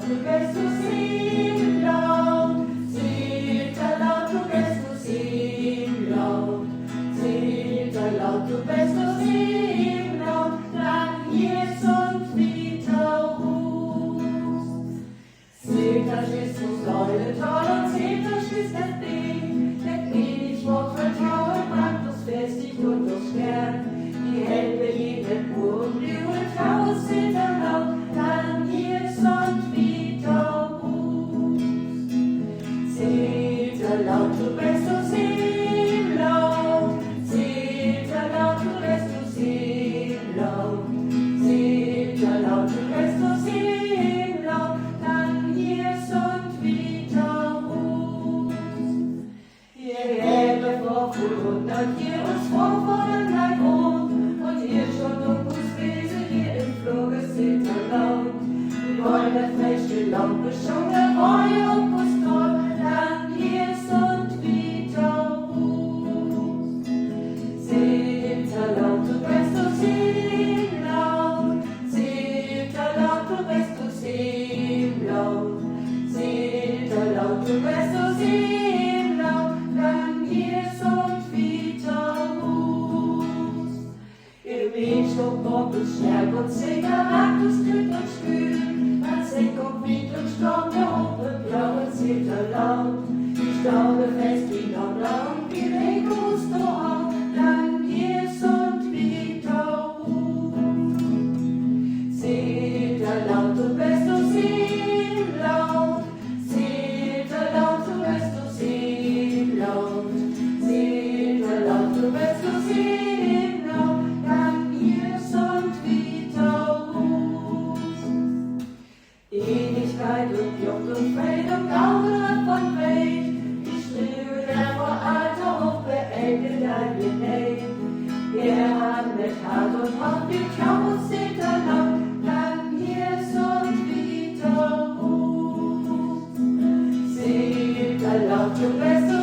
du bist du Seelterlound, Seelterlound, du bist du Seelterlound, Seelterlound, du bist du Seelterlound, lang jetzt und wieder ruhst. Seeltersk ist uns Leute toll und Seeltersk ist das Ding, der wenig Wort Vertrauen macht uns festigt und uns stärkt. Die Hände jeden Uhr und blüht aus Seelterlound, lang jetzt und wieder ruhst. Seelterlound, du bist du Seelterlound, Seelterlound, du bist du Seelterlound, Seelterlound, du bist du Seelterlound, lang jetzt und wieder ruhst. Ihr Hände vor 100 hier uns vorfordern dein Mond, und ihr schon um uns Wesen hier im Fluge Seelterlound. Wir wollen der freche Lampe schon der Reue und uns Tor, lang jetzt und wieder ruhst. Seelterlound, du bist du Seelterlound, Seelterlound, du bist du Seelterlound, Seelterlound, du bist du Seelterlound, lang jetzt und wieder ruhst. Ihr Weg schon Bock und Stärk und Zigarettus kühlt und spült, dann Senk und Wind und Sturm, der hohe blaue Seelterlound. Die Staube fest wie Nordland, wie Regen musst du auf, lang jetzt und wieder ruhst. Seelterlound, du bist du Seelterlound, Seelterlound, du bist du Seelterlound, Seelterlound, du bist du Seelterlound, lang jetzt und wieder ruhst. Ewigkeit und Jucht und Feld und Glaube von Welt, die Stille der vor Alter hoch beendet dein Leben. Wir haben mit Hart und Haut wie Klau und Seelterlound, lang jetzt und wieder ruhst. Seelterlound, du bist du